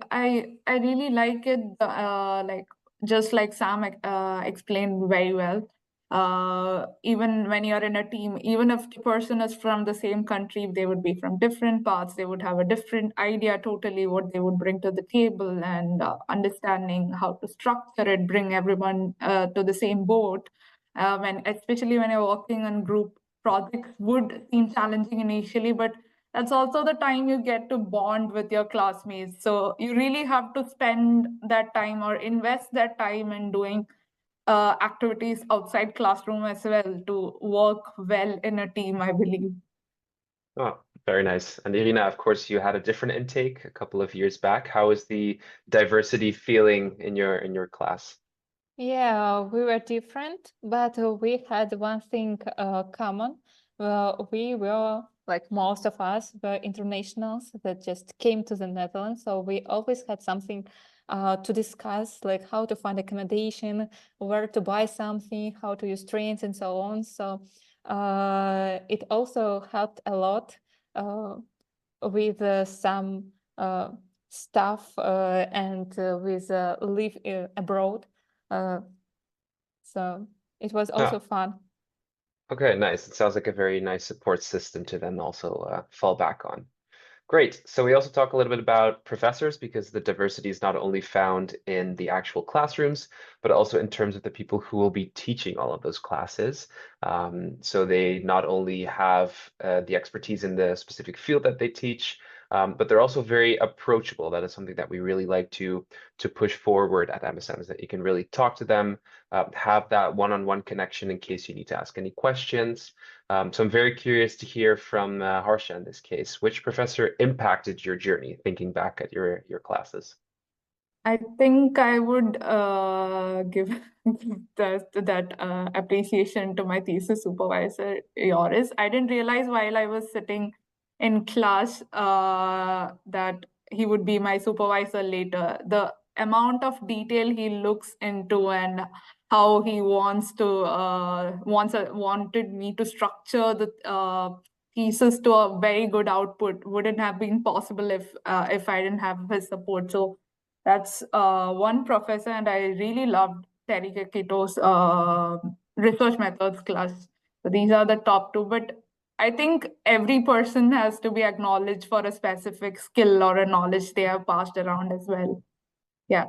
really like it. Like just like Sam explained very well. Even when you're in a team, even if the person is from the same country, they would be from different parts. They would have a different idea totally what they would bring to the table, and understanding how to structure it, bring everyone to the same boat. Especially when you're working on group projects, would seem challenging initially, but that's also the time you get to bond with your classmates. So you really have to spend that time or invest that time in doing activities outside classroom as well to work well in a team, I believe. Oh, very nice. And Irina, of course, you had a different intake a couple of years back. How is the diversity feeling in your class? Yeah, we were different, but we had one thing common. We were, like most of us, were internationals that just came to the Netherlands. So we always had something to discuss, like how to find accommodation, where to buy something, how to use trains, and so on. So it also helped a lot with some stuff and with live abroad. So it was also fun. Okay, nice. It sounds like a very nice support system to then also fall back on. Great. So we also talk a little bit about professors because the diversity is not only found in the actual classrooms, but also in terms of the people who will be teaching all of those classes. So they not only have the expertise in the specific field that they teach, but they're also very approachable. That is something that we really like to push forward at MSM, is that you can really talk to them, have that one-on-one connection in case you need to ask any questions. So I'm very curious to hear from Harsha in this case. Which professor impacted your journey, thinking back at your classes? I think I would give that appreciation to my thesis supervisor, Yoris. I didn't realize while I was sitting in class that he would be my supervisor later. The amount of detail he looks into and how he wanted me to structure the thesis to a very good output wouldn't have been possible if I didn't have his support. So that's one professor, and I really loved Terry Keto's research methods class. So these are the top two, but I think every person has to be acknowledged for a specific skill or a knowledge they have passed around as well. Yeah.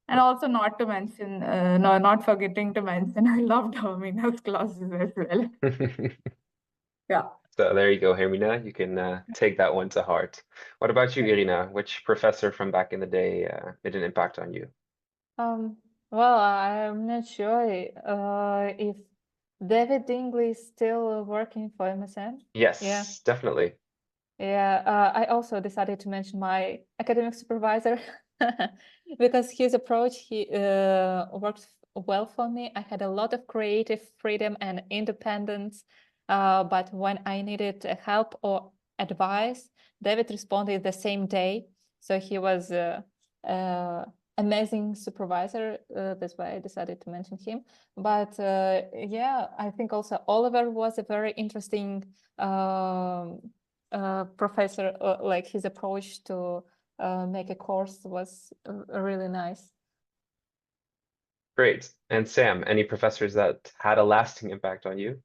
And also not to mention, no, not forgetting to mention, I loved Hermina's classes as well. Yeah. So there you go, Hermina. You can take that one to heart. What about you, Irina? Which professor from back in the day made an impact on you? Well, I'm not sure if David Dingley is still working for MSM. Yes, Yeah. definitely. Yeah, I also decided to mention my academic supervisor because his approach worked well for me. I had a lot of creative freedom and independence, but when I needed help or advice, David responded the same day. So he was amazing supervisor. That's why I decided to mention him. But yeah, I think also Oliver was a very interesting professor. Like his approach to make a course was really nice. Great. And Sam, any professors that had a lasting impact on you?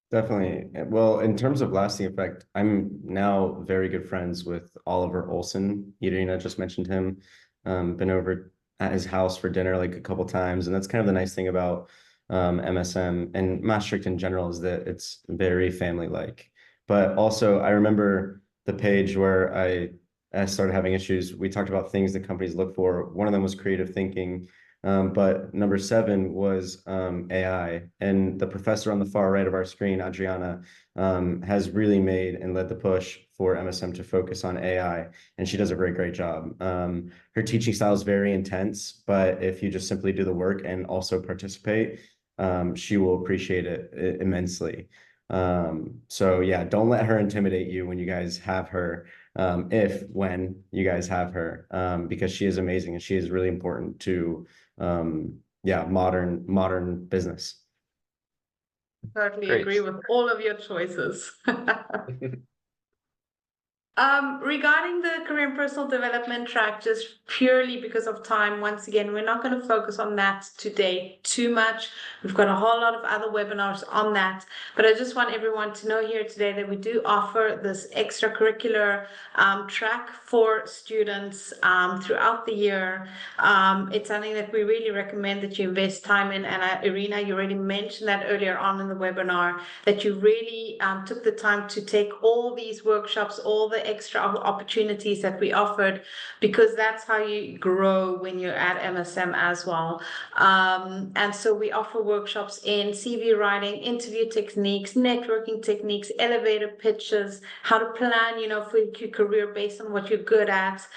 Definitely. Well, in terms of lasting effect, I'm now very good friends with Oliver Olson. Irina just mentioned him. been over at his house for dinner like a couple times, and that's kind of the nice thing about MSM and Maastricht in general is that it's very family-like. But also, I remember the page where I started having issues. We talked about things that companies look for. One of them was creative thinking. But number 7 was AI. And the professor on the far right of our screen, Adriana, has really made and led the push for MSM to focus on AI. And she does a very great job. Her teaching style is very intense, but if you just simply do the work and also participate, she will appreciate it immensely. So yeah, don't let her intimidate you when you guys have her, when you guys have her, because she is amazing and she is really important to modern business. Totally Great. agree with all of your choices. Regarding the career and personal development track, just purely because of time, once again, we're not going to focus on that today too much. We've got a whole lot of other webinars on that, but I just want everyone to know here today that we do offer this extracurricular track for students throughout the year. It's something that we really recommend that you invest time in. And Irina, you already mentioned that earlier on in the webinar, that you really took the time to take all these workshops, all the extra opportunities that we offered, because that's how you grow when you're at MSM as well. And so we offer workshops in CV writing, interview techniques, networking techniques, elevator pitches, how to plan, for your career based on what you're good at.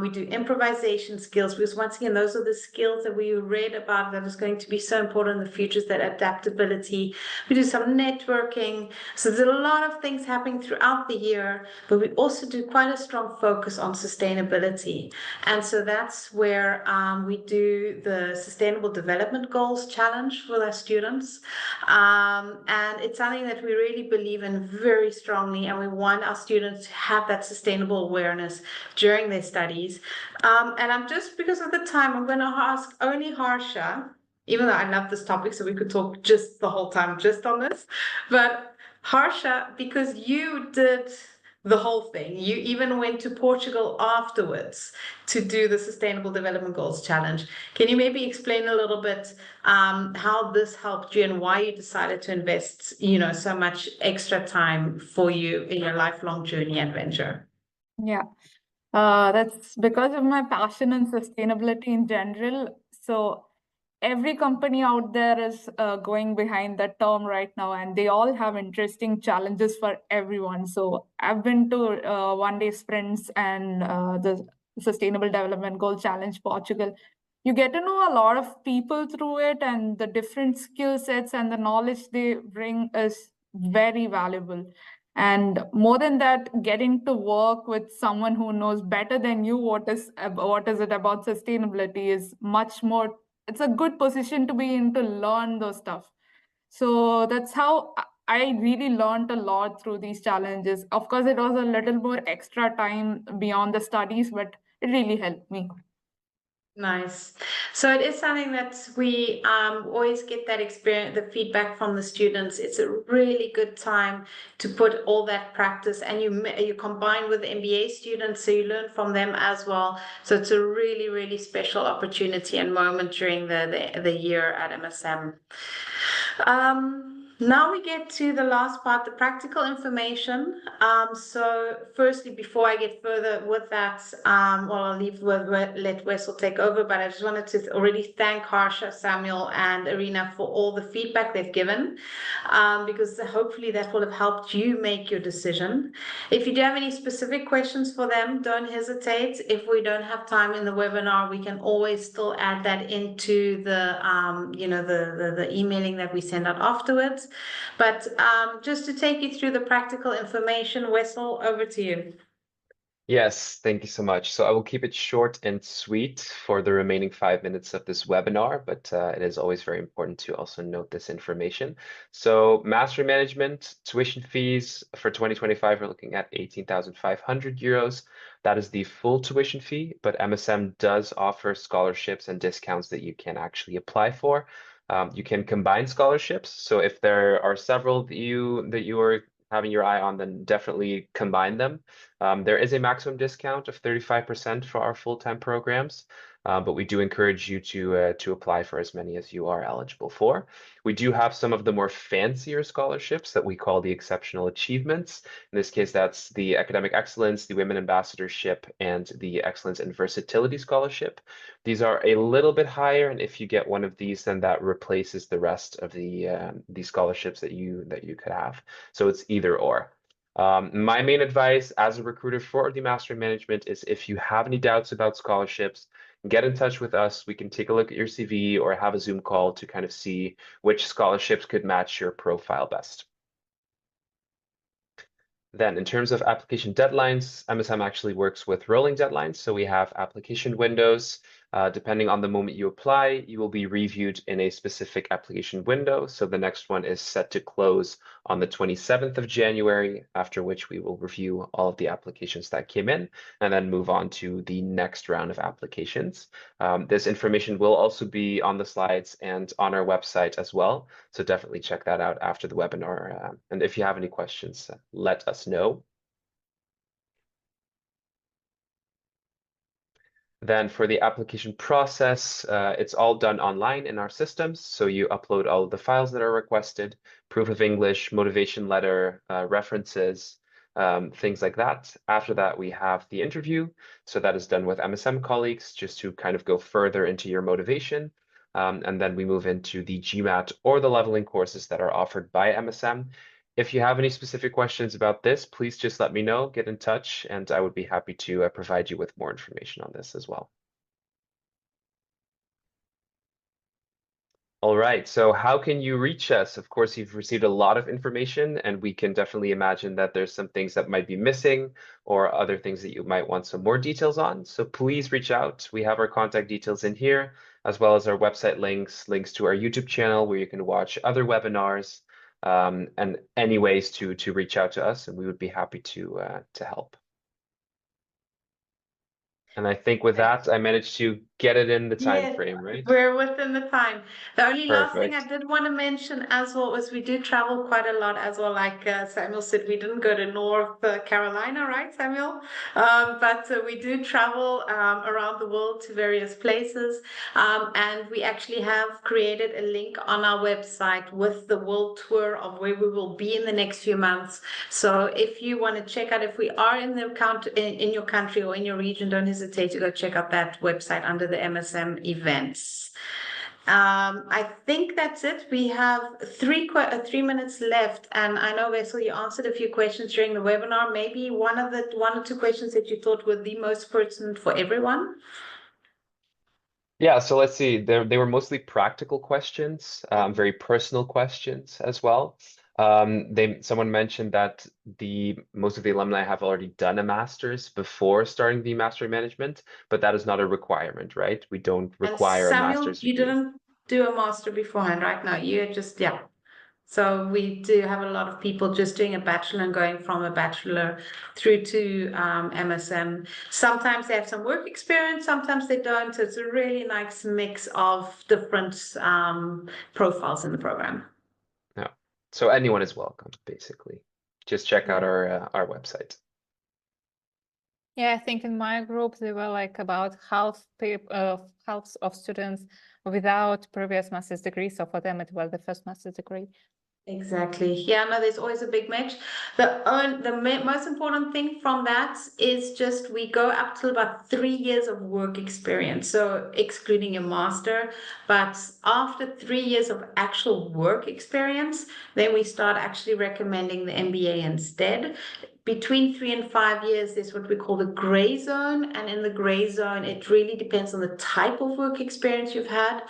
We do improvisation skills, because once again, those are the skills that we read about that is going to be so important in the future, is that adaptability. We do some networking. So there's a lot of things happening throughout the year, but we also do quite a strong focus on sustainability. And so that's where we do the Sustainable Development Goals Challenge for our students. And it's something that we really believe in very strongly, and we want our students to have that sustainable awareness during their studies. And I'm just, because of the time, I'm going to ask only Harsha, even though I love this topic, so we could talk just the whole time just on this. But Harsha, because you did the whole thing, you even went to Portugal afterwards to do the Sustainable Development Goals Challenge. Can you maybe explain a little bit how this helped you and why you decided to invest, so much extra time for you in your lifelong journey adventure? Yeah. That's because of my passion in sustainability in general. So every company out there is going behind that term right now, and they all have interesting challenges for everyone. So I've been to one-day sprints and the Sustainable Development Goal Challenge Portugal. You get to know a lot of people through it, and the different skill sets and the knowledge they bring is very valuable. And more than that, getting to work with someone who knows better than you what is it about sustainability is much more. It's a good position to be in to learn those stuff. So that's how I really learned a lot through these challenges. Of course, it was a little more extra time beyond the studies, but it really helped me. Nice. So it is something that we always get that experience, the feedback from the students. It's a really good time to put all that practice, and you combine with the MBA students, so you learn from them as well. So it's a really, really special opportunity and moment during the year at MSM. Now we get to the last part, the practical information. So firstly, before I get further with that, I'll let Wessel take over, but I just wanted to already thank Harsha, Samuel, and Irina for all the feedback they've given, because hopefully that will have helped you make your decision. If you do have any specific questions for them, don't hesitate. If we don't have time in the webinar, we can always still add that into the the emailing that we send out afterwards. But just to take you through the practical information, Wessel, over to you. Yes, thank you so much. So I will keep it short and sweet for the remaining 5 minutes of this webinar, but it is always very important to also note this information. So mastery management, tuition fees for 2025, we're looking at 18,500 euros. That is the full tuition fee, but MSM does offer scholarships and discounts that you can actually apply for. You can combine scholarships. So if there are several that you are having your eye on, then definitely combine them. There is a maximum discount of 35% for our full-time programs, but we do encourage you to apply for as many as you are eligible for. We do have some of the more fancier scholarships that we call the exceptional achievements. In this case, that's the academic excellence, the women ambassadorship, and the excellence in versatility scholarship. These are a little bit higher, and if you get one of these, then that replaces the rest of the scholarships that you could have. So it's either or. My main advice as a recruiter for the Master in Management is if you have any doubts about scholarships, get in touch with us. We can take a look at your CV or have a Zoom call to kind of see which scholarships could match your profile best. Then in terms of application deadlines, MSM actually works with rolling deadlines. So we have application windows. Depending on the moment you apply, you will be reviewed in a specific application window. So the next one is set to close on the 27th of January, after which we will review all of the applications that came in and then move on to the next round of applications. This information will also be on the slides and on our website as well. So definitely check that out after the webinar. And if you have any questions, let us know. Then for the application process, it's all done online in our systems. So you upload all of the files that are requested, proof of English, motivation letter, references, things like that. After that, we have the interview. So that is done with MSM colleagues just to kind of go further into your motivation. And then we move into the GMAT or the leveling courses that are offered by MSM. If you have any specific questions about this, please just let me know, get in touch, and I would be happy to provide you with more information on this as well. All right, so how can you reach us? Of course, you've received a lot of information, and we can definitely imagine that there's some things that might be missing or other things that you might want some more details on. So please reach out. We have our contact details in here, as well as our website links to our YouTube channel where you can watch other webinars, and any ways to reach out to us, and we would be happy to help. And I think with that, I managed to get it in the time Yes, frame, right? we're within the time. The only last thing I Perfect. did want to mention as well was we do travel quite a lot as well. Like Samuel said, we didn't go to North Carolina, right, Samuel? But we do travel around the world to various places. And we actually have created a link on our website with the world tour of where we will be in the next few months. So if you want to check out if we are in the in your country or in your region, don't hesitate to go check out that website under the MSM events. I think that's it. We have 3 minutes left, and I know, Vessel, you answered a few questions during the webinar. Maybe one or two questions that you thought were the most pertinent for everyone. Yeah, so let's see. They were mostly practical questions, very personal questions as well. Someone mentioned that most of the alumni have already done a master's before starting the Master in Management, but that is not a requirement, right? We don't require a Samuel, master's you degree. didn't do a master beforehand, right? No, you just, yeah. So we do have a lot of people just doing a bachelor and going from a bachelor through to MSM. Sometimes they have some work experience, sometimes they don't. So it's a really nice mix of different profiles in the program. Yeah. So anyone is welcome, basically. Just check out Yeah. our website. Yeah, I think in my group there were like about half of students without previous master's degree. So for them it was the first master's degree. Exactly. Yeah, no, there's always a big mix. The most important thing from that is just we go up to about 3 years of work experience, so excluding your master. But after 3 years of actual work experience, then we start actually recommending the MBA instead. Between 3 and 5 years, there's what we call the gray zone. And in the gray zone, it really depends on the type of work experience you've had.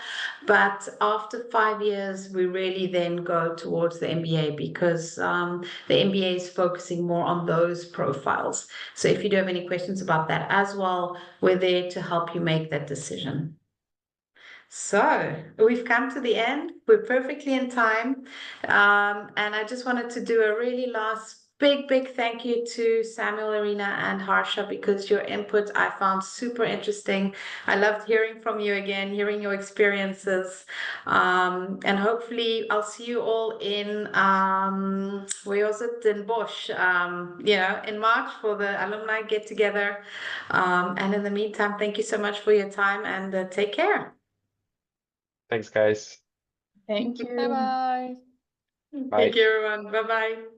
But after 5 years, we really then go towards the MBA because the MBA is focusing more on those profiles. So if you do have any questions about that as well, we're there to help you make that decision. So we've come to the end. We're perfectly in time. And I just wanted to do a really last big thank you to Samuel, Irina, and Harsha, because your input I found super interesting. I loved hearing from you again, hearing your experiences. And hopefully I'll see you all in, where was it? In Bosch, in March for the alumni get together. And in the meantime, thank you so much for your time, and take care. Thanks, guys. Thank you. Bye bye. Bye. Thank you, everyone. Bye-bye.